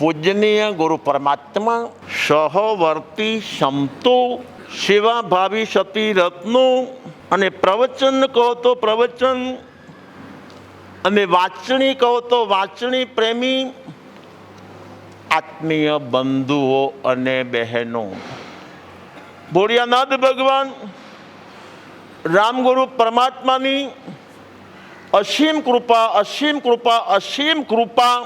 પૂજનીય ગુરુ પરમાત્મા સહવર્તી સમતો સેવા ભાવી સતી રત્નો અને પ્રવચન કહો તો પ્રવચન અને વાંચણી કહો તો વાંચણી પ્રેમી આત્મીય બંધુઓ અને બહેનો, ભોળિયાનાથ ભગવાન રામગુરુ પરમાત્માની અસીમ કૃપા અસીમ કૃપા અસીમ કૃપા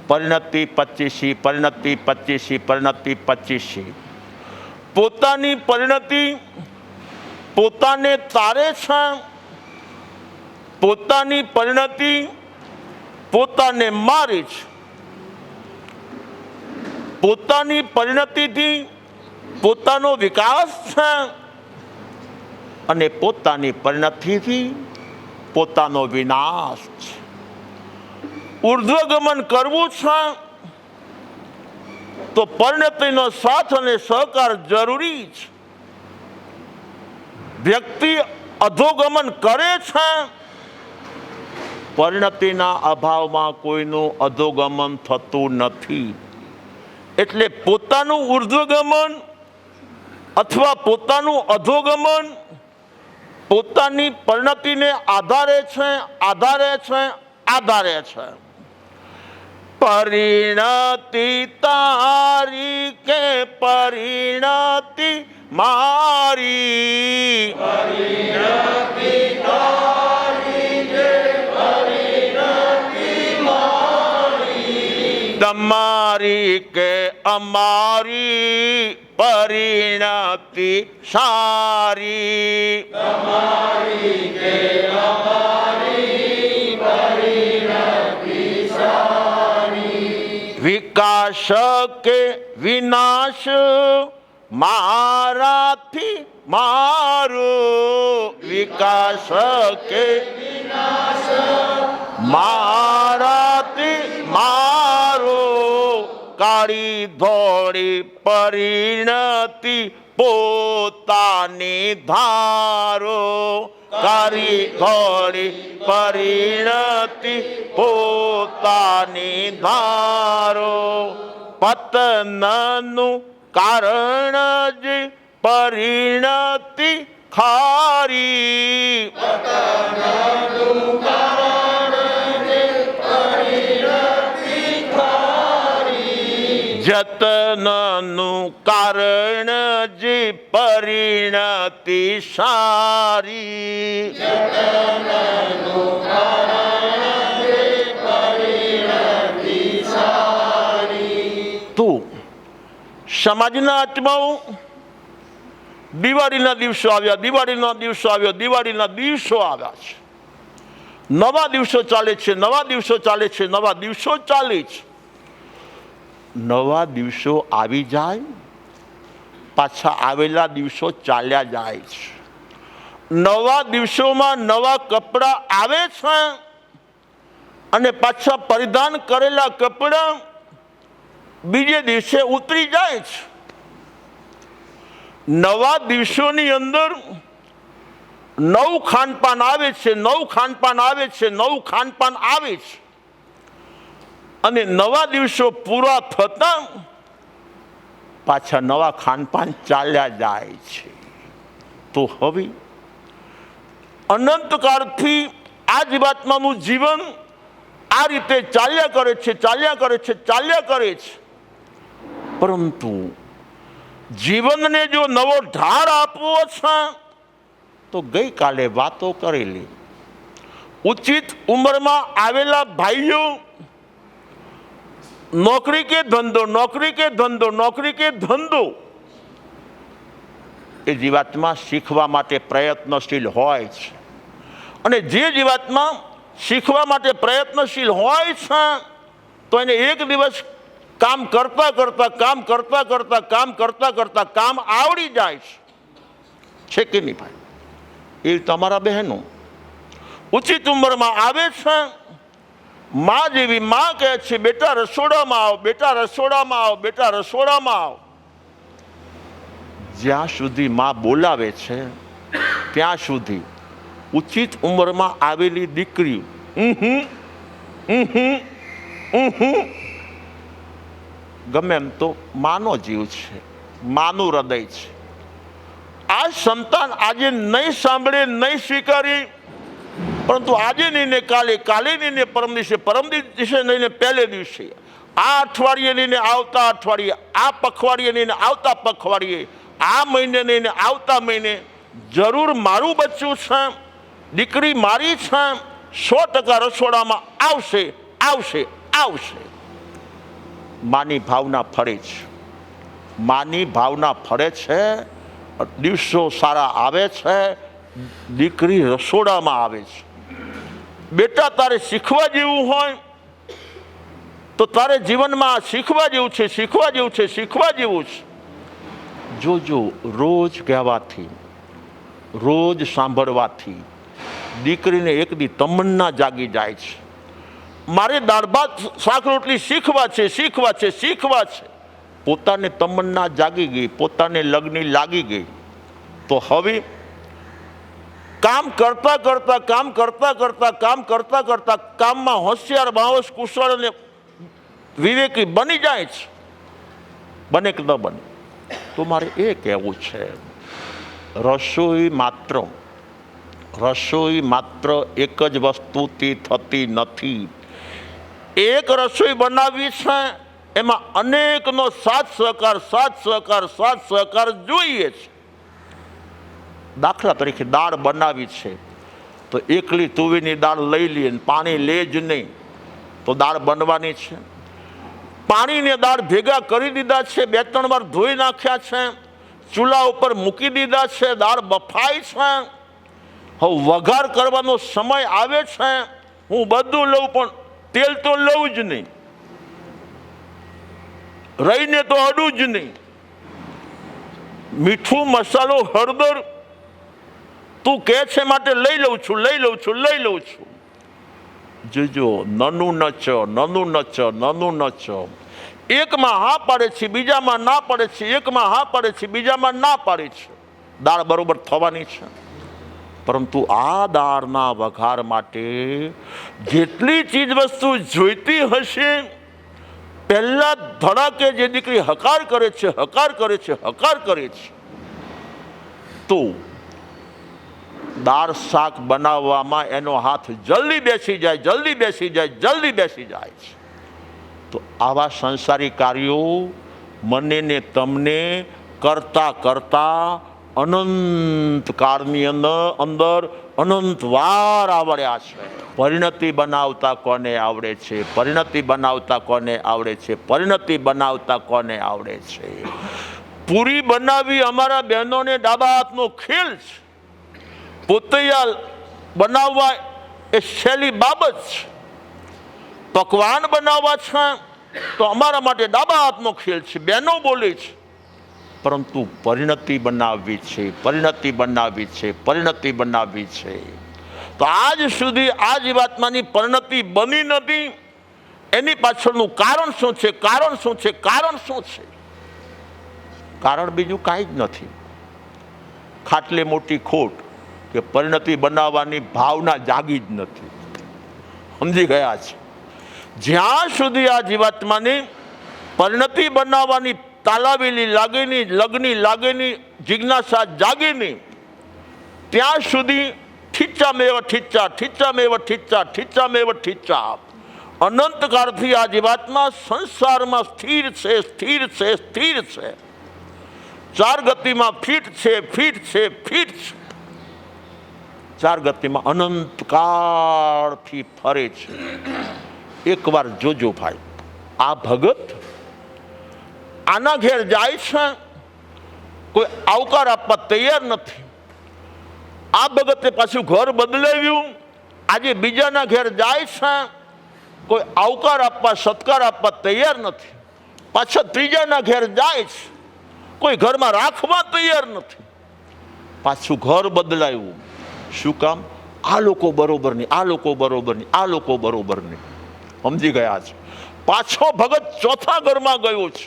પરિણતિ 25 પરિણતિ 25 પરિણતિ 25 પોતાની પરિણતિ પોતાને તારે છે, પોતાની પરિણતિ પોતાને મારે છે, પોતાની પરિણતિથી પોતાનો વિકાસ છે અને પોતાની પરિણતિથી પોતાનો વિનાશ છે. ઉર્ધ્વગમન કરવું છે તો પરિણતિનો સાથ અને સહકાર જરૂરી છે. વ્યક્તિ અધોગમન કરે છે, પરિણતિના અભાવમાં કોઈનું અધોગમન થતું નથી. એટલે પોતાનું ઉર્ધ્વગમન અથવા પોતાનું અધોગમન પોતાની પરિણતિને આધારે છે, આધારે છે, આધારે છે. પરિણતિ તારી કે પરિણતિ મારી, પરિણતિ તારી કે પરિણતિ મારી, તમારી કે અમારી પરિણતિ સારી, તમારી કે અમારી પરિણતિ સારી. વિકાસ કે વિનાશ મારાથી મારો, વિકાસ કે વિનાશ મારાથી મારો, કાળી ધોળી પરિણતિ પોતાની ધારો, કાળી ધોળી પરિણતિ પોતાની ધારો. પતનનું કારણ જ પરિણતિ ખારી, પતનનું કારણ જ પરિણતિ ખારી, જતનનું કારણ જ પરિણતિ સારી, જતનનું કારણ જ પરિણતિ સારી. તું સમાજના આત્માઓ દિવાળીના દિવસો આવ્યા, દિવાળીના દિવસો આવ્યા, દિવાળીના દિવસો આવ્યા છે. નવા દિવસો ચાલે છે, નવા દિવસો ચાલે છે, નવા દિવસો ચાલે છે. નવા દિવસો આવી જાય, પાછા આવેલા દિવસો ચાલ્યા જાય છે. નવા દિવસોમાં નવા કપડાં આવે છે અને પાછા પરિધાન કરેલા કપડાં બીજે દિવસે ઉતરી જાય છે. નવા દિવસોની અંદર નવું ખાનપાન આવે છે, નવું ખાનપાન આવે છે, નવું ખાનપાન આવે છે અને નવા દિવસો પૂરા થતા પાછા નવા ખાનપાન ચાલ્યા જાય છે. તો હવે અનંતકાળથી આ જીવાત્માનું જીવન આ રીતે ચાલ્યા કરે છે, ચાલ્યા કરે છે, ચાલ્યા કરે છે. પરંતુ જીવનને જો નવો ઢાળ આપવો છે તો ગઈકાલે વાતો કરેલી ઉચિત ઉંમરમાં આવેલા ભાઈઓ નોકરી કે ધંધો, નોકરી કે ધંધો, નોકરી કે ધંધો એ જીવાત્મા શીખવા માટે પ્રયત્નશીલ હોય છે. અને જે જીવાત્મા શીખવા માટે પ્રયત્નશીલ હોય છે તો એને એક દિવસ કામ કરતા કરતા કામ કરતા કરતા કામ કરતા કરતા કામ આવડી જાય છે કે નહીં ભાઈ? એ તમારા બહેનો ઉચિત ઉંમરમાં આવે છે, માં જેવી માં કહે છે બેટા રસોડામાં આવો, બેટા રસોડામાં આવો, બેટા રસોડામાં આવો. જ્યાં સુધી માં બોલાવે છે ત્યાં સુધી ઉચિત ઉંમરમાં આવેલી દીકરીઓ ગમે એમ તો માનો જીવ છે, માનું હૃદય છે. આ સંતાન આજે નહીં સાંભળે, નહીં સ્વીકારી, પરંતુ આજે નહીં ને કાલે, કાલે નહીં ને પરમ દિવસે નહીં ને પહેલે દિવસે, આ અઠવાડિયે નહીં ને આવતા અઠવાડિયે, આ પખવાડિયે નહીં ને આવતા પખવાડિયે, આ મહિને નહીં ને આવતા મહિને જરૂર મારું બચ્ચું છે, દીકરી મારી છે, 100% રસોડામાં આવશે, આવશે, આવશે. માની ભાવના ફરે છે, માની ભાવના ફરે છે. દિવસો સારા આવે છે, દીકરી રસોડામાં આવે છે. બેટા તારે શીખવા જેવું હોય તો તારે જીવનમાં શીખવા જેવું છે, શીખવા જેવું છે, શીખવા જેવું છે. જોજો રોજ કહેવાથી, રોજ સાંભળવાથી દીકરીને એક દી તમન્ના જાગી જાય છે, મારે દાળ ભાત શાક રોટલી શીખવા છે, શીખવા છે, શીખવા છે. પોતાને તમન્ના જાગી ગઈ, પોતાને લગ્ન લાગી ગઈ, તો હવે કામ કરતા કરતા, કામ કરતા કરતા, કામ કરતા કરતા કામમાં હોશિયાર, બાવસ, કુશળ અને વિવેકી બની જાય છે. બને કે ન બને? તો મારે એ કહેવું છે, રસોઈ માત્ર એક જ વસ્તુથી થતી નથી. એક રસોઈ બનાવવી છે, એમાં અનેકનો સાથ સહકાર જોઈએ છે. દાખલા તરીકે દાળ બનાવી છે તો એકલી તુવેરની દાળ લઈ લઈએ, પાણી લે જ નહીં તો દાળ બનવાની છે. પાણીને દાળ ભેગા કરી દીધા છે, 2-3 વાર ધોઈ નાખ્યા છે, ચૂલા ઉપર મૂકી દીધા છે, દાળ બફાય છે. હવે વઘાર કરવાનો સમય આવે છે, હું બધું લઉં પણ તેલ તો લઉં જ નહીં, રહીને તો અડું જ નહીં. મીઠું, મસાલો, હળદર તું કહે છે માટે લઈ લઉં છું. જોજો નનું નચ. એકમાં હા પાડે છે, બીજામાં ના પાડે છે, એકમાં હા પાડે છે, બીજામાં ના પાડે છે. દાળ બરોબર થવાની છે, પરંતુ આ દાળના વઘાર માટે જેટલી ચીજ વસ્તુ જોઈતી હશે, પહેલા ધડાકે જે દીકરી હકાર કરે છે, તો દાળ શાક બનાવવામાં એનો હાથ જલ્દી બેસી જાય છે. તો આવા સંસારી કાર્યો મને ને તમને કરતા કરતા અનંત કાળની અંદર અનંત વાર આવડ્યા છે. પરિણતિ બનાવતા કોને આવડે છે? પૂરી બનાવી અમારા બહેનોને ડાબા હાથનો ખેલ છે. પોતૈયા બનાવવા એ સહેલી બાબત છે. પકવાન બનાવવા છે તો અમારા માટે ડાબા હાથનો ખેલ છે, બહેનો બોલે છે. પરંતુ પરિણતિ બનાવવી છે. તો આજ સુધી આ જીવાત્માની પરિણતિ બની નથી. એની પાછળનું કારણ શું છે? કારણ બીજું કાંઈ જ નથી. ખાટલે મોટી ખોટ કે પરિણતિ બનાવવાની ભાવના જાગી જ નથી. સમજી ગયા છે? જ્યાં સુધી આ જીવાત્માની પરિણતિ બનાવવાની તાલાવેલી લાગેની, લગ્ની લાગેની જિજ્ઞાસા જાગેની, ત્યાં સુધી ઠીચામેવ ઠીચા અનંતકાળથી આ જીવાત્મા સંસારમાં સ્થિર છે. 4 ગતિમાં ફીટ છે. 4 ગતિમાં અનંતકાળથી ફરે છે. એકવાર જોજો ભાઈ, આ ભગત આના ઘેર જાય છે, કોઈ આવકાર આપવા તૈયાર નથી. આ ભગતે પાછું ઘર બદલાવ્યું, આજે બીજાના ઘેર જાય છે, કોઈ આવકાર આપવા, સત્કાર આપવા તૈયાર નથી. પાછા ત્રીજાના ઘેર જાય છે, કોઈ ઘરમાં રાખવા તૈયાર નથી. પાછું ઘર બદલાયું. શું કામ? આ લોકો બરોબર નહીં. સમજી ગયા છે? પાછો ભગત ચોથા ઘરમાં ગયો છે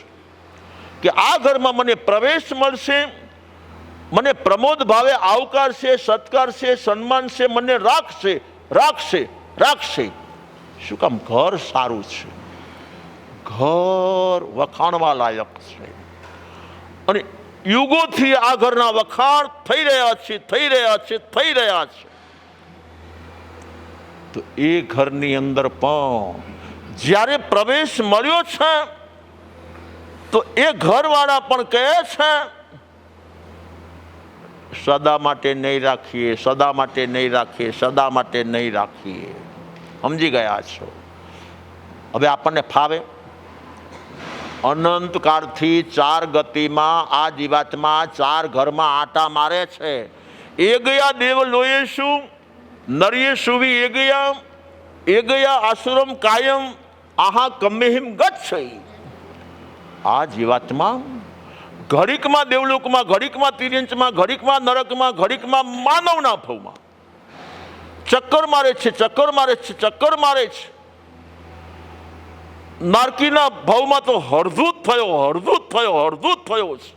કે આ ઘરમાં મને પ્રવેશ મળશે, મને પ્રમોદ ભાવે આવકાર છે, સત્કાર છે, સન્માન છે, મને રાખશે. શું કામ? ઘર સારું છે. ઘર વખાણવા લાયક છે અને યુગોથી આ ઘરના વખાણ થઈ રહ્યા છે, થઈ રહ્યા છે, થઈ રહ્યા છે. તો એ ઘરની અંદર પણ જ્યારે પ્રવેશ મળ્યો છે તો એ ઘરવાળા પણ કહે છે સદા માટે નહીં રાખીએ, સદા માટે નહીં રાખીએ, સદા માટે નહીં રાખીએ. સમજી ગયા છો? હવે આપણને ફાવે? અનંત કાળથી ચાર ગતિમાં આ જીવાત્મા ચાર ઘરમાં આટા મારે છે. એ ગયા દેવ લોએ શું, નરીએ સુવી એ ગયા આશ્રમ કાયમ આહા કમ્મેહિમ ગચ્છઈ. આ જીવાત્મા ઘડીકમાં દેવલોકમાં, ઘડીકમાં તિર્યંચમાં, ઘડીકમાં નરકમાં, ઘડીકમાં માનવના ભવમાં ચક્કર મારે છે, ચક્કર મારે છે, ચક્કર મારે છે. નારકીના ભાવમાં તો હળધૂત થયો છે.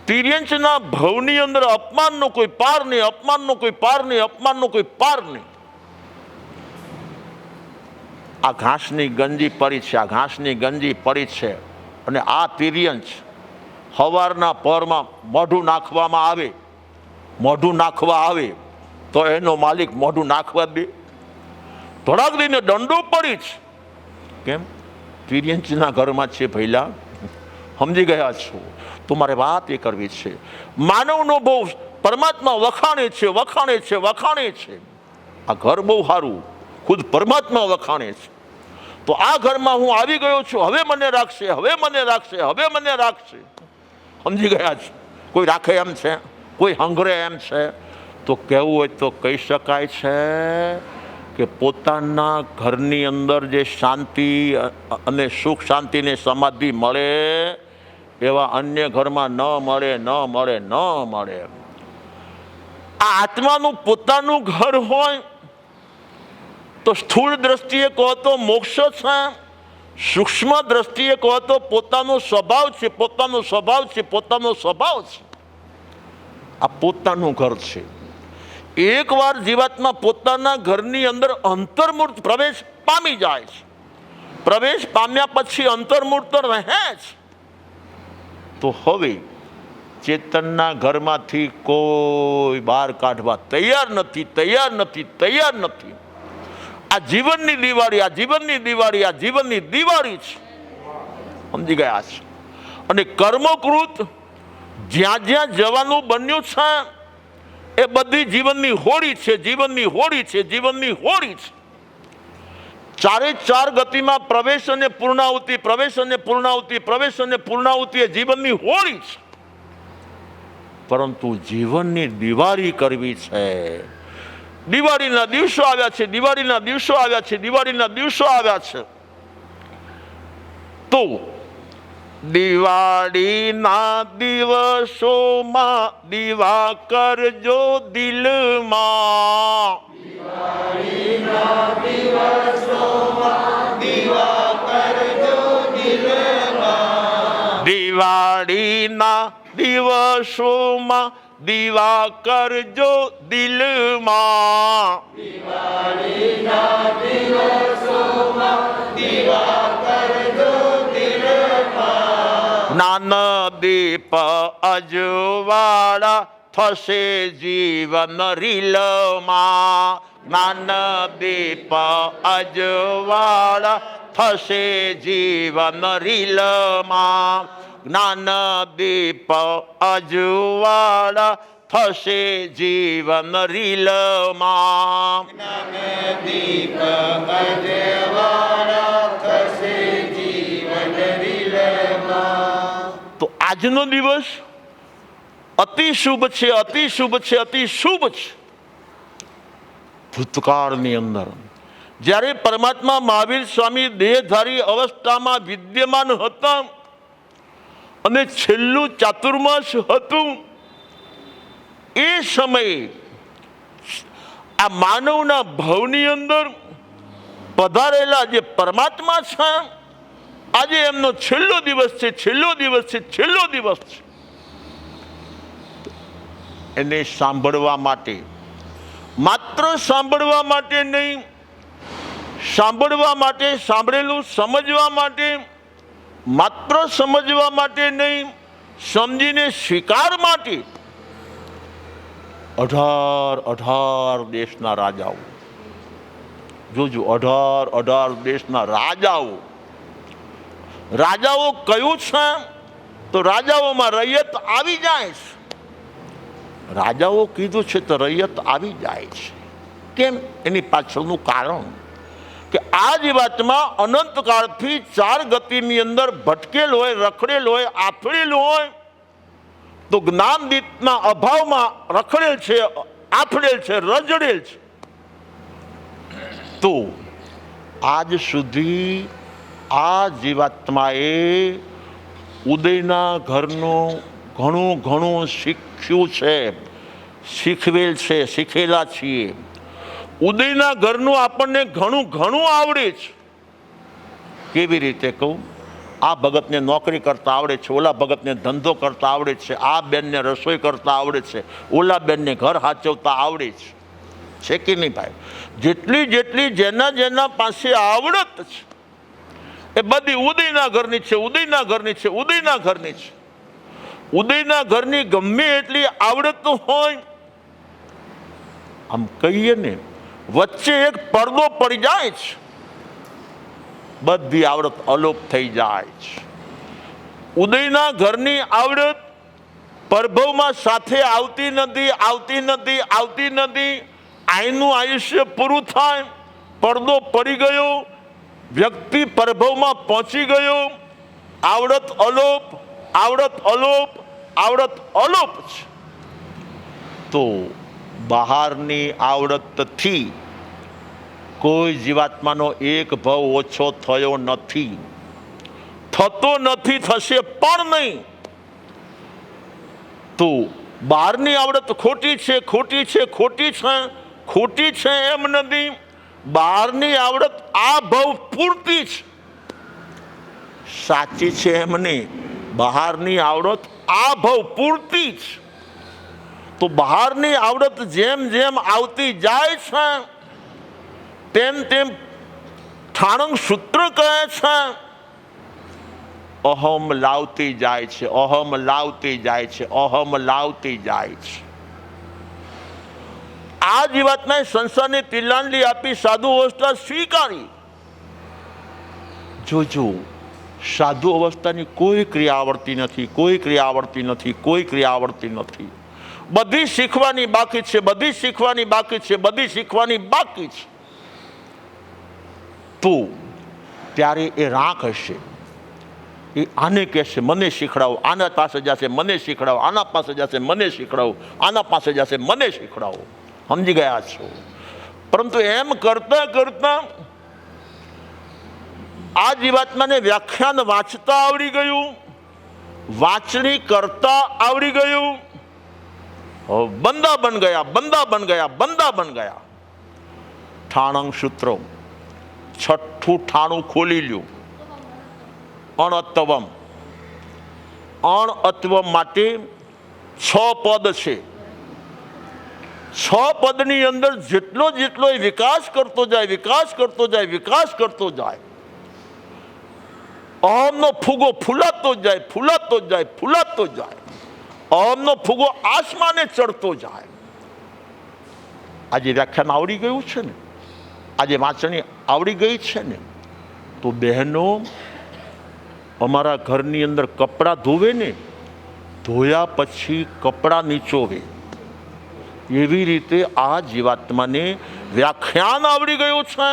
તિર્યંચના ભવની અંદર અપમાનનો કોઈ પાર નહીં, અપમાનનો કોઈ પાર નહીં, અપમાનનો કોઈ પાર નહીં. આ ઘાસની ગંજી પડી છે, આ ઘાસની ગંજી પડી છે. અને આ તિર્યંચ સવારના પરમાં મોઢું નાખવા આવે તો એનો માલિક મોઢું નાખવા દે? થોડાક દઈને દંડો પડી છે. કેમ? તિર્યંચના ઘરમાં છે ભૈલા. સમજી ગયા છો? તો મારે વાત એ કરવી છે, માનવનો બહુ પરમાત્મા વખાણે છે. આ ઘર બહુ સારું, ખુદ પરમાત્મા વખાણે છે. તો આ ઘરમાં હું આવી ગયો છું, હવે મને રાખશે. સમજી ગયા છે? કોઈ રાખે એમ છે? કોઈ હંગરે એમ છે? તો કહેવું હોય તો કહી શકાય છે કે પોતાના ઘરની અંદર જે શાંતિ અને સુખ શાંતિને સમાધિ મળે એવા અન્ય ઘરમાં ન મળે. આ આત્માનું પોતાનું ઘર હોય તો સ્થૂળ દ્રષ્ટિએ કહો તો મોક્ષ છે, સૂક્ષ્મ દ્રષ્ટિએ કહો તો પોતાનો સ્વભાવ છે. આ પોતાનું ઘર છે. એકવાર જીવાત્મા પોતાના ઘરની અંદર અંતર્મૂર્ત પ્રવેશ પામી જાય છે. પ્રવેશ પામ્યા પછી અંતર્મૂર્ત રહે છે. તો હવે ચેતનના ઘરમાંથી કોઈ બહાર કાઢવા તૈયાર નથી. આ જીવનની દિવાળી છે. સમજી ગયા છે? અને કર્મકૃત જ્યાં જ્યાં જવાનું બન્યું છે એ બધી જીવનની હોડી છે. ચારે ચાર ગતિમાં પ્રવેશ અને પૂર્ણાહુતિ એ જીવનની હોડી છે. પરંતુ જીવનની દિવાળી કરવી છે. દિવાળીના દિવસો આવ્યા છે. તો દિવાળીના દિવસોમાં દીવા કરજો દિલમાં. દિવાળીના દિવસોમાં દીવા કરજો દિલમાં. જ્ઞાન દીપ અજવાળા થશે જીવન રીલમાં. જ્ઞાન દીપ અજવાળા થશે જીવન રીલમાં. જ્ઞાન દીપ અજવાળા થશે જીવન રીલમાં. તો આજનો દિવસ અતિ શુભ છે. ભૂતકાળની અંદર જ્યારે પરમાત્મા મહાવીર સ્વામી દેહધારી અવસ્થામાં વિદ્યમાન હતા અને છેલ્લું ચાતુર્માસ હતું, એ સમયે આ માનવના ભવની અંદર પધારેલા જે પરમાત્મા છે, આજે એમનો છેલ્લો દિવસ છે. એને સાંભળવા માટે, માત્ર સાંભળવા માટે નહીં, સાંભળવા માટે, સાંભળેલું સમજવા માટે, માત્ર સમજવા માટે નહીં, સમજીને સ્વીકાર માટે 18 દેશના રાજાઓ, જોજો 18 દેશના રાજાઓ કયું છે? તો રાજાઓમાં રૈયત આવી જાય છે. રાજાઓ કીધું છે તો રૈયત આવી જાય છે. કેમ? એની પાછળનું કારણ કે આ જીવાત્મા અનંતકાળથી 4 ગતિની અંદર ભટકેલ હોય, રખડેલ હોય, આફળેલ હોય, તો જ્ઞાનદીપના અભાવમાં રખડેલ છે, આફળેલ છે, રજડેલ છે. તો આજ સુધી આ જીવાત્માએ ઉદયના ઘરનું ઘણું શીખ્યું છે, શીખવેલ છે, શીખેલા છીએ. ઉદયના ઘરનું આપણને ઘણું આવડે છે. કેવી રીતે કહું? આ ભગતને નોકરી કરતા આવડે છે, ઓલા ભગતને ધંધો કરતા આવડે છે, આ બેનને રસોઈ કરતા આવડે છે, ઓલા બેનને ઘર હાચવતા આવડે છે કે નહીં ભાઈ? જેટલી જેના પાસે આવડત છે એ બધી ઉદયના ઘરની છે, ઉદયના ઘરની છે, ઉદયના ઘરની છે. ઉદયના ઘરની ગમે એટલી આવડત હોય, આમ કહીએ ને, વચ્ચે એક પડદો પડી જાય છે, બધી આવડત અલોપ થઈ જાય છે. ઉદયના ઘરની આવડત પ્રભવમાં સાથે આવતી નથી. આયનું આયુષ્ય પૂરું થાય, પડદો પડી ગયો, વ્યક્તિ પ્રભવમાં પહોંચી ગયો, આવડત અલોપ છે. તો બહારની આવડતથી કોઈ જીવાત્માનો એક ભાવ ઓછો થયો નથી, થતો નથી, થશે પણ નહીં. તો બહારની આવડત ખોટી છે એમ નથી. બહારની આવડત આ ભાવ પૂરતી છે, સાચી છે એમ નહીં. બહારની આવડત આ ભાવ પૂરતી છે. તો બહારની આવડત જેમ આવતી જાય છે તેમ ઠાણંગ સૂત્ર કહે છે, અહમ લાવતી જાય છે. આ જીવાત્માએ સંસારની તિલાંજલિ આપી, સાધુ અવસ્થા સ્વીકારી. જોજો, સાધુ અવસ્થાની કોઈ ક્રિયા આવડતી નથી. બધી શીખવાની બાકી છે. તો ત્યારે એ રાખ હશે, એ આને કહેશે મને શીખડાવો, આના પાસે જશે મને શીખડાવો, આના પાસે જશે મને શીખડાવો, આના પાસે જશે મને શીખડાવો. સમજી ગયા છો? પરંતુ એમ કરતા આ જીવાત્માને વ્યાખ્યાન વાંચતા આવડી ગયું, વાંચણી કરતા આવડી ગયું, બંદા બન ગયા. ઠાણંગ સૂત્ર 6ઠું ઠાણું ખોલી લ્યું. અણઅત્વમ માટે 6 પદ છે. 6 પદની અંદર જેટલો વિકાસ કરતો જાય, અહમનો ફૂગો ફૂલાતો જાય. અહમનો ફૂગો આસમાને ચડતો જાય. આજે વ્યાખ્યાન આવડી ગયું છે ને, આજે વાંચણી આવડી ગઈ છે ને, તો બહેનો અમારા ઘરની અંદર કપડાં ધોવે ને, ધોયા પછી કપડાં નીચોવે, એવી રીતે આ જીવાત્માને વ્યાખ્યાન આવડી ગયું છે,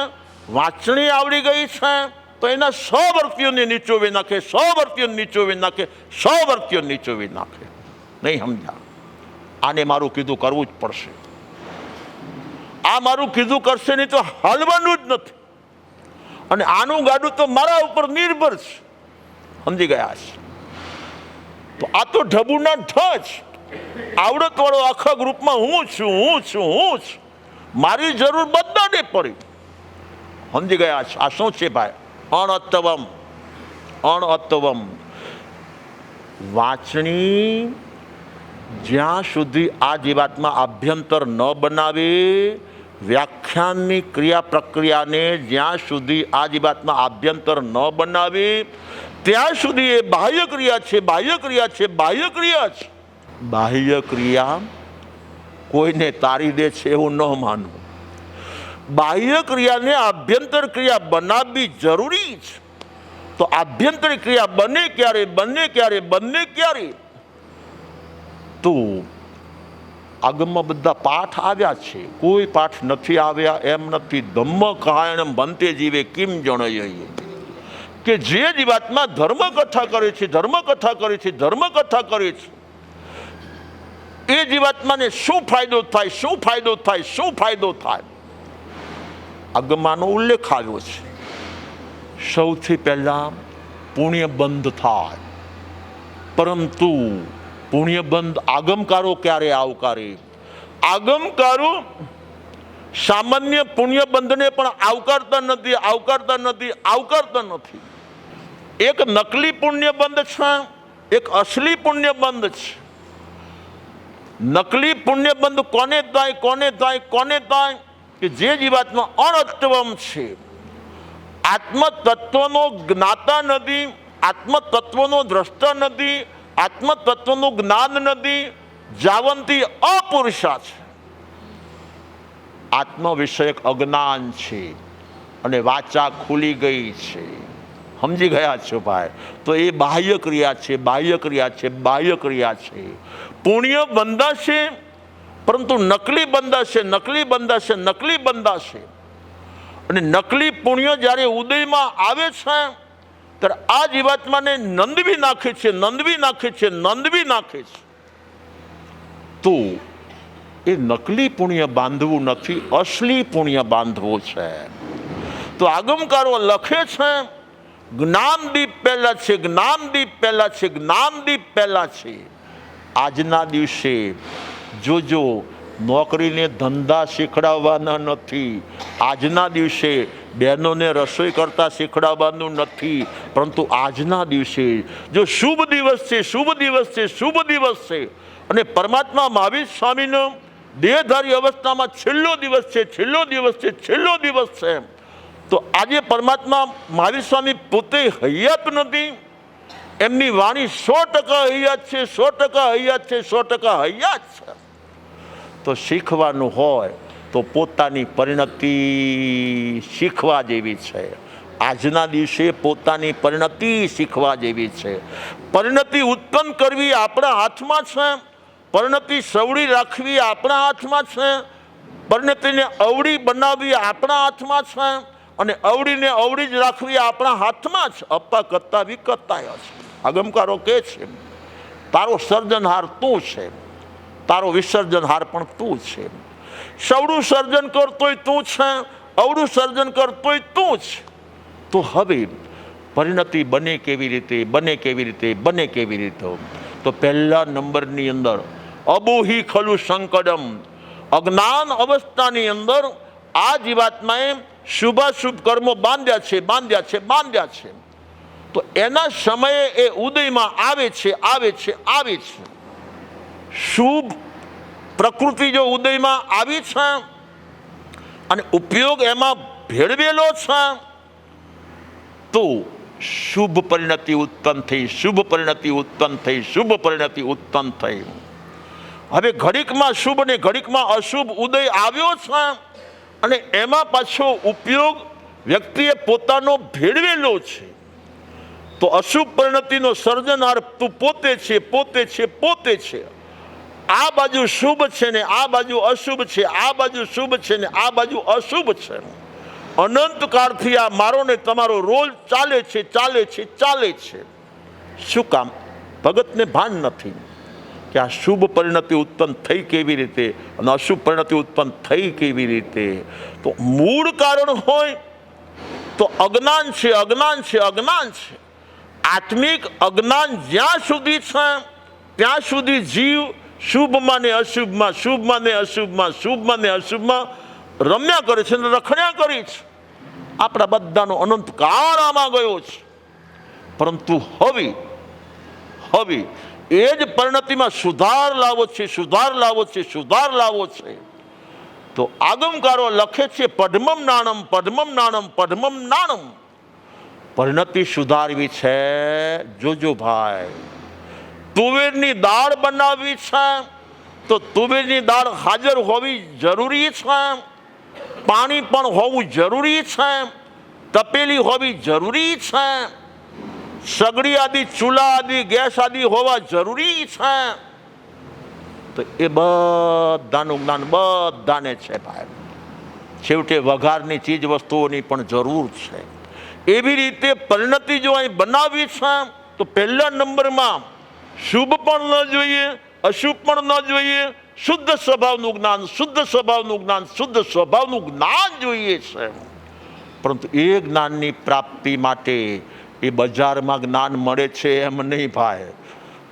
વાંચણી આવડી ગઈ છે, તો એના 100 વર્તીઓને નીચોવી નાખે. નહીં સમજ્યા? આને મારું કીધું કરવું જ પડશે. આ મારું કીધું કરશે નહીં તો હાલવાનું જ નથી. અને આનું ગાડું તો મારા ઉપર નિર્ભર છે. સમજી ગયા છે? તો આ તો ઢબુના ઢ છે. આવડત વાળો આખા ગ્રુપમાં હું છું. મારી જરૂર બધાને પડી. સમજી ગયા છે? આ શું છે ભાઈ? અણઅત્વમ વાંચણી જ્યાં સુધી આ જીવાત્મા આભ્યંતર ન બનાવે વ્યાખ્યાનની ક્રિયા પ્રક્રિયાને જ્યાં સુધી આ જીવાત્મા આભ્યંતર ન બનાવે ત્યાં સુધી એ બાહ્ય ક્રિયા છે, બાહ્ય ક્રિયા છે, બાહ્ય ક્રિયા છે. બાહ્ય ક્રિયા કોઈને તારી દે છે એવું ન માનવું. બાહ્ય ક્રિયાને આભ્યંતર ક્રિયા બનાવવી જરૂરી છે. તો આભ્યંતર ક્રિયા બને ક્યારે, બને ક્યારે, બને ક્યારે? તો આગમમાં બધા પાઠ આવ્યા છે, કોઈ પાઠ નથી આવ્યા એમ નથી. ધમ્મ કાયણ બંતે જીવે કિમ જણયે, કે જે જીવાત્મા ધર્મ કથા કરે છે, ધર્મ કથા કરે છે, ધર્મ કથા કરે છે, એ જીવાત્માને શું ફાયદો થાય, શું ફાયદો થાય, શું ફાયદો થાય? આગમનો ઉલ્લેખ આવ્યો છે. સૌથી પહેલા પુણ્ય બંધ થાય, પરંતુ પુણ્યબંધ આગમકારો ક્યારે આવકારે? આગમકારો સામાન્ય પુણ્યબંધને પણ આવકારતા નથી, આવકારતા નથી, આવકારતા નથી. એક નકલી પુણ્યબંધ છે, એક અસલી પુણ્યબંધ છે. નકલી પુણ્યબંધ કોને થાય, કોને થાય, કોને થાય? કે જે જીવાત્મા અણત્વમ છે, આત્મતત્વનો જ્ઞાતા નથી, આત્મતત્વનો દ્રષ્ટા નથી, આત્મતત્વનું જ્ઞાન નથી, જાવંતી અપુરુષા છે, આત્મ વિષયક અજ્ઞાન છે અને વાચા ખુલી ગઈ છે. સમજી ગયા છો ભાઈ? તો એ બાહ્ય ક્રિયા છે, બાહ્ય ક્રિયા છે, બાહ્ય ક્રિયા છે. પુણ્ય બંધાશે, પરંતુ નકલી બંધાશે, નકલી બંધાશે, નકલી બંધાશે. અને નકલી પુણ્ય જ્યારે ઉદયમાં આવે છે ત્યારે આ જીવાત્માને નંદવી નાખે છે, નંદવી નાખે છે, નંદવી નાખે છે. તો એ નકલી પુણ્ય બાંધવું નથી, અસલી પુણ્ય બાંધવું છે. તો આગમકારો લખે છે, જ્ઞાનદીપ પહેલા છે, જ્ઞાનદીપ પહેલા છે, જ્ઞાનદીપ પહેલા છે. આજના દિવસે જોજો, નોકરીને ધંધા શીખડાવવાના નથી. આજના દિવસે બહેનોને રસોઈ કરતા શીખડાવવાનું નથી, પરંતુ આજના દિવસે જો શુભ દિવસ છે, શુભ દિવસ છે, શુભ દિવસ છે, અને પરમાત્મા મહાવીર સ્વામીનો દેહધારી અવસ્થામાં છેલ્લો દિવસ છે, છેલ્લો દિવસ છે, છેલ્લો દિવસ છે, તો આજે પરમાત્મા મહાવીર સ્વામી પોતે હૈયાત નથી. એમની વાણી 100% હૈયાત છે, 100% હૈયાત છે, 100% હૈયાત છે. તો શીખવાનું હોય તો પોતાની પરિણતિ શીખવા જેવી છે. આજના દિવસે પોતાની પરિણતિ શીખવા જેવી છે. પરિણતિ ઉત્પન્ન કરવી આપણા હાથમાં છે, પરિણતિ સવડી રાખવી આપણા હાથમાં છે, પરિણતિને અવળી બનાવવી આપણા હાથમાં છે, અને અવળીને અવળી જ રાખવી આપણા હાથમાં જ. અપ્પા કરતા વિકતાય છે. આગમકારો કહે છે, તારો સર્જનહાર તું છે, તારો વિસર્જનહાર પણ તું છે. સવડું સર્જન કરતોય તું છે, અવળું સર્જન કરતોય તું છે. તો હવે પરિણતિ બને કેવી રીતે, બને કેવી રીતે, બને કેવી રીતે? તો પહેલા નંબરની અંદર અબોહી ખલું સંકટમ, અજ્ઞાન અવસ્થાની અંદર આ જીવાત્માએ શુભાશુભ કર્મો બાંધ્યા છે, બાંધ્યા છે, બાંધ્યા છે. તો એના સમયે એ ઉદયમાં આવે છે, આવે છે, આવે છે. શુભ પ્રકૃતિ જો ઉદયમાં આવી છે અને ઉપયોગ એમાં ભેળવેલો છે, તો શુભ પરિણતિ ઉત્પન્ન થઈ, શુભ પરિણતિ ઉત્પન્ન થઈ, શુભ પરિણતિ ઉત્પન્ન થઈ. હવે ઘડીકમાં શુભ ને ઘડીકમાં અશુભ ઉદય આવ્યો છે, અને એમાં પાછો ઉપયોગ વ્યક્તિએ પોતાનો ભેળવેલો છે. તો અશુભ પરિણતિનો સર્જનહાર તું પોતે છે, પોતે છે, પોતે છે. આ બાજુ શુભ છે ને આ બાજુ અશુભ છે, આ બાજુ શુભ છે ને આ બાજુ અશુભ છે. અનંતકાળથી આ મારો ને તમારો રોલ ચાલે છે, ચાલે છે, ચાલે છે. શું કામ? ભગતને ભાન નથી કે આ શુભ પરિણતિ ઉત્પન્ન થઈ કેવી રીતે અને અશુભ પરિણતિ ઉત્પન્ન થઈ કેવી રીતે. તો મૂળ કારણ હોય તો અજ્ઞાન છે, અજ્ઞાન છે, અજ્ઞાન છે. આત્મિક અજ્ઞાન જ્યાં સુધી છે ત્યાં સુધી જીવ શુભમાં ને અશુભમાં, શુભમાં ને અશુભમાં, શુભમાં ને અશુભમાં રમ્યા કરે છે ને રખડ્યા કરી છે. આપણા બધાનો અનંત કાળ આમાં ગયો છે. પરંતુ હવે એ જ પરિણતિમાં સુધાર લાવો છે, સુધાર લાવો છે, સુધાર લાવો છે. તો આગમકારો લખે છે પદ્મમ નાણમ પદ્મમ નાણમ પદ્મમ નાણમ. પરિણતિ સુધારવી છે. જોજો ભાઈ, તુવેરની દાળ બનાવવી છે તો તુવેરની દાળ હાજર હોવી જરૂરી છે. પાણી પણ હોવું જરૂરી છે. તપેલી હોવી જરૂરી છે. સગડી આદિ ચૂલા આદિ ગેસ આદિ હોવા જરૂરી છે. તો એ બધાનું જ્ઞાન બધાને છે ભાઈ. છેવટે વઘારની ચીજ વસ્તુઓની પણ જરૂર છે. એવી રીતે પરિણતિ જો અહીં બનાવવી છે તો પહેલા નંબરમાં શુભ પણ ન જોઈએ, અશુભ પણ ન જોઈએ. શુદ્ધ સ્વભાવનું જ્ઞાન, શુદ્ધ સ્વભાવનું જ્ઞાન, શુદ્ધ સ્વભાવનું જ્ઞાન જોઈએ છે. પરંતુ એ જ્ઞાનની પ્રાપ્તિ માટે એ બજારમાં જ્ઞાન મળે છે એમ નહીં ભાઈ.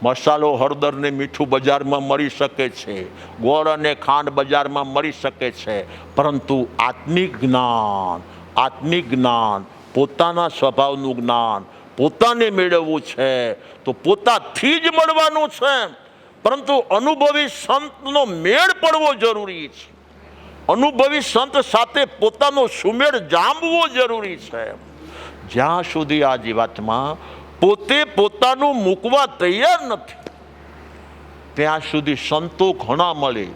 મસાલો, હળદર ને મીઠું બજારમાં મળી શકે છે, ગોળ અને ખાંડ બજારમાં મળી શકે છે, પરંતુ આત્મિક જ્ઞાન, પોતાના સ્વભાવનું જ્ઞાન પોતાને મેળવવું છે તો પોતાથી જ મળવાનું છે. પરંતુ અનુભવી સંતનો મેળ પડવો જરૂરી છે. અનુભવી સંત સાથે પોતાનો સુમેળ જામવો જરૂરી છે. જ્યાં સુધી આ જીવાતમાં પોતે પોતાનું મૂકવા તૈયાર નથી ત્યાં સુધી સંતો ઘણા મળે,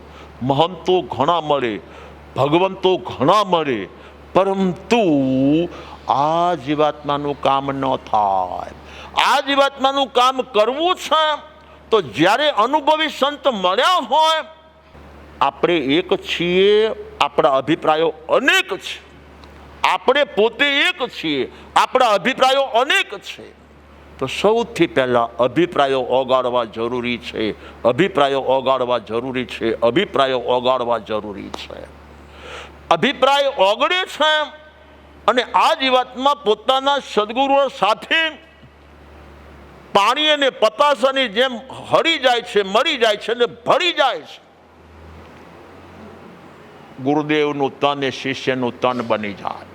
મહંતો ઘણા મળે, ભગવંતો ઘણા મળે, પરંતુ આ જીવાત્માનું કામ ન થાય. આ જીવાત્માનું કામ કરવું છે તો જ્યારે અનુભવી સંત મળ્યા હોય, આપણે એક છીએ, આપણા અભિપ્રાયો અનેક છે. આપણે પોતે એક છીએ, આપણા અભિપ્રાયો અનેક છે. તો સૌથી પહેલાં અભિપ્રાયો ઓગાળવા જરૂરી છે. અભિપ્રાયો ઓગાળવા જરૂરી છે. અભિપ્રાયો ઓગાળવા જરૂરી છે. અભિપ્રાય ઓગળે છે અને આ જીવાતમાં પોતાના સદગુરુઓ સાથે પાણી અને પતાસાની જેમ હળી જાય છે, મળી જાય છે અને ભળી જાય છે. ગુરુદેવનું તન એ શિષ્યનું તન બની જાય.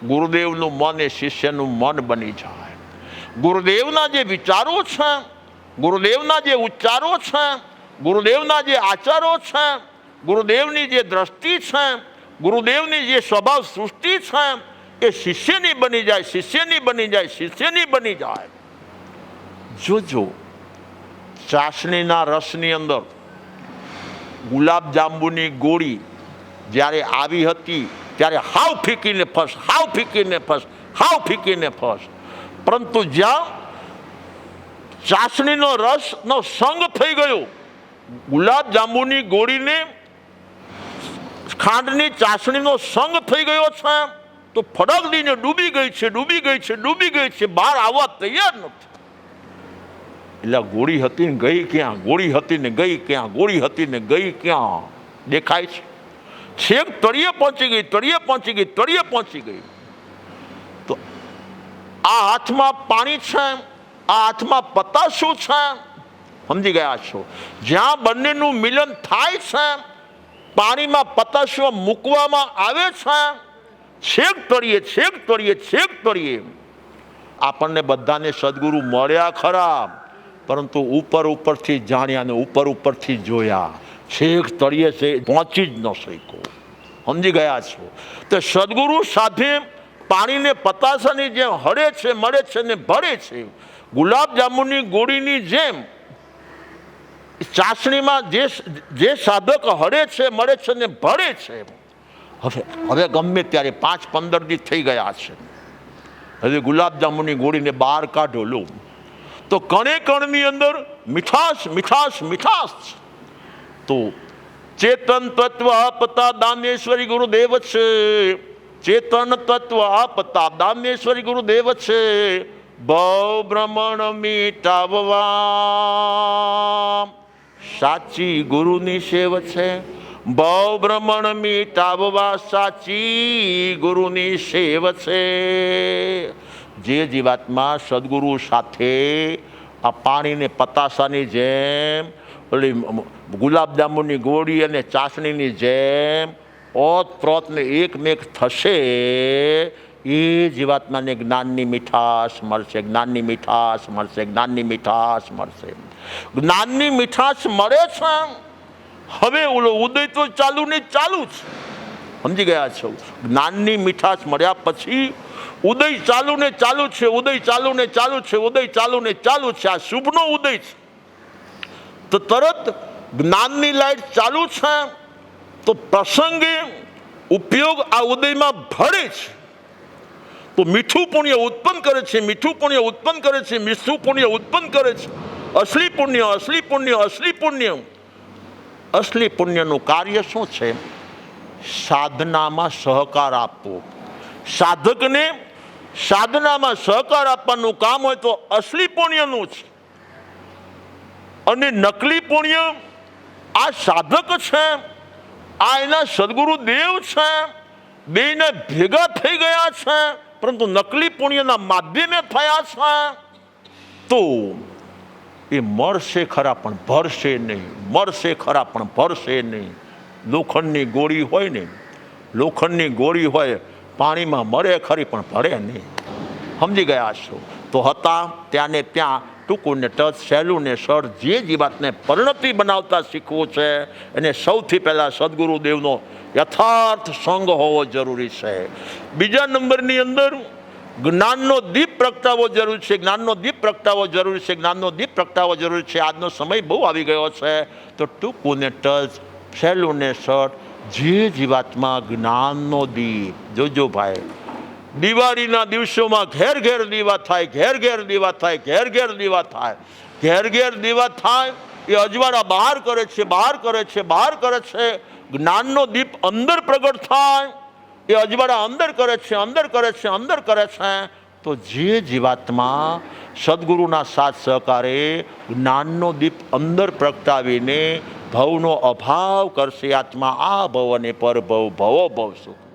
ગુરુદેવનું મન એ શિષ્યનું મન બની જાય. ગુરુદેવના જે વિચારો છે, ગુરુદેવના જે ઉચ્ચારો છે, ગુરુદેવના જે આચારો છે, ગુરુદેવની જે દ્રષ્ટિ છે, ગુરુદેવની જે સ્વભાવ સૃષ્ટિ છે એ શિષ્યની બની જાય, શિષ્યની બની જાય, શિષ્યની બની જાય. જોજો, ચાસણીના રસની અંદર ગુલાબ જાંબુની ગોળી જ્યારે આવી હતી ત્યારે હાવ ફીકીને ફસ, હાવ ફીકીને ફસ, હાવ ફીકીને ફસ. પરંતુ જ્યાં ચાસણીનો રસનો સંગ થઈ ગયો, ગુલાબ જાંબુની ગોળીને ખાંડની ચાસણીનો સંગ થઈ ગયો છે તો ફડકડીને ડૂબી ગઈ છે, ડૂબી ગઈ છે, ડૂબી ગઈ છે, બહાર આવવા તૈયાર નથી. એટલે ગોળી હતી ને ગઈ ક્યાં, ગોળી હતી ને ગઈ ક્યાં, ગોળી હતી ને ગઈ ક્યાં દેખાય છે. છેક તળિયે પહોંચી ગઈ, તળિયે પહોંચી ગઈ, તળિયે પહોંચી ગઈ. તો આ હાથમાં પાણી છે, આ હાથમાં પતાશું છે. સમજી ગયા છો? જ્યાં બંનેનું મિલન થાય છે, પાણીમાં પતાશું મૂકવામાં આવે છે, છેક તળિયે, છેક તળિયે, છેક તળિયે. આપણને બધાને સદગુરુ મળ્યા ખરા, પરંતુ ઉપરથી જાણ્યા ને ઉપરથી જોયા, છેક તળિયે છે પહોંચી જ ન શક્યો. સમજી ગયા છો? તો સદગુરુ સાથે પાણીને પતાસાની જેમ હળે છે, મળે છે ને ભળે છે. ગુલાબ જાંબુની ગોળીની જેમ ચાસણીમાં જે સાધક હળે છે, મળે છે ને ભળે છે. હવે ગમે ત્યારે 5-15 દિવસ થઈ ગયા છે, હવે ગુલાબ જાંબુની ગોળીને બહાર કાઢો લો તો કણે કણની અંદર મીઠાશ, મીઠાશ, મીઠાશ. તો ચેતન તત્વ આપતા દાનેશ્વરી ગુરુદેવ છે, ચેતન તત્વ આપતા દાનેશ્વરી ગુરુદેવ છે. ભવ ભ્રમણ મીટાવવા સાચી ગુરુની સેવ છે. ભવ ભ્રમણ મીટાવવા સાચી ગુરુની સેવ છે. જે જીવાત્મા સદગુરુ સાથે આ પાણીને પતાસાની જેમ, ઓલી ગુલાબ જાંબુની ગોળી અને ચાસણીની જેમ ઓતપ્રોતને એકમેક થશે, એ જીવાત્માને જ્ઞાનની મીઠાશ મળશે, જ્ઞાનની મીઠાશ મળશે, જ્ઞાનની મીઠાશ મળશે. જ્ઞાનની મીઠાશ મળે છે હવે ઓલો ઉદય તો ચાલુ ને ચાલુ જ. સમજી ગયા છો? જ્ઞાનની મીઠાશ મળ્યા પછી ઉદય ચાલુ ને ચાલુ છે, ઉદય ચાલુ ને ચાલુ છે, ઉદય ચાલુ ને ચાલુ છે. આ શુભનો ઉદય છે. તો તરત જ્ઞાનની લાઈટ ચાલુ છે તો પ્રસંગે ઉપયોગ આ ઉદયમાં ભળે છે. તો મીઠું પુણ્ય ઉત્પન્ન કરે છે, મીઠું પુણ્ય ઉત્પન્ન કરે છે, મીઠું પુણ્ય ઉત્પન્ન કરે છે. અસલી પુણ્ય, અસલી પુણ્ય, અસલી પુણ્ય. અસલી પુણ્યનું કાર્ય શું છે? સાધનામાં સહકાર આપવો. સાધકને સાધનામાં સહકાર આપવાનું કામ હોય તો અસલી પુણ્યનું છે. અને નકલી પુણ્ય આ સાધક છે, આ એના સદગુરુ દેવ છે, બેને ભેગા થઈ ગયા છે, પરંતુ નકલી પુણ્યના માધ્યમે થયા છે. તો એ મળશે ખરા પણ ભરશે નહીં, મળશે ખરા પણ ભરશે નહીં. લોખંડની ગોળી હોય ને, લોખંડની ગોળી હોય, પાણીમાં મરે ખરી પણ ભરે નહીં. સમજી ગયા છો? તો હતા ત્યાં ને ત્યાં, ટૂંકું ને ટચ, સહેલું ને સર, જે જીવાતને પરિણતિ બનાવતા શીખવું છે એને સૌથી પહેલાં સદગુરુદેવનો યથાર્થ સંગ હોવો જરૂરી છે. બીજા નંબરની અંદર જ્ઞાનનો દીપ પ્રગટાવવો જરૂરી છે, જ્ઞાનનો દીપ પ્રગટાવવો જરૂરી છે, જ્ઞાનનો દીપ પ્રગટાવવો જરૂરી છે. આજનો સમય બહુ આવી ગયો છે. તો ટૂંકું ને ટચ, સહેલું ને સર, જે જીવાતમાં જ્ઞાનનો દીપ. જોજો ભાઈ, દિવાળીના દિવસોમાં ઘેર ઘેર દીવા થાય, ઘેર ઘેર દીવા થાય, ઘેર ઘેર દીવા થાય, ઘેર ઘેર દીવા થાય. એ અજવાળા બહાર કરે છે, બહાર કરે છે, બહાર કરે છે. જ્ઞાનનો દીપ અંદર પ્રગટ થાય, એ અજવાળા અંદર કરે છે, અંદર કરે છે, અંદર કરે છે. તો જે જીવાતમાં સદગુરુના સાથ સહકારે જ્ઞાનનો દીપ અંદર પ્રગટાવીને ભવનો અભાવ કરશે આત્મા, આ ભવ અને પરભવ, ભવો ભવ સુખ.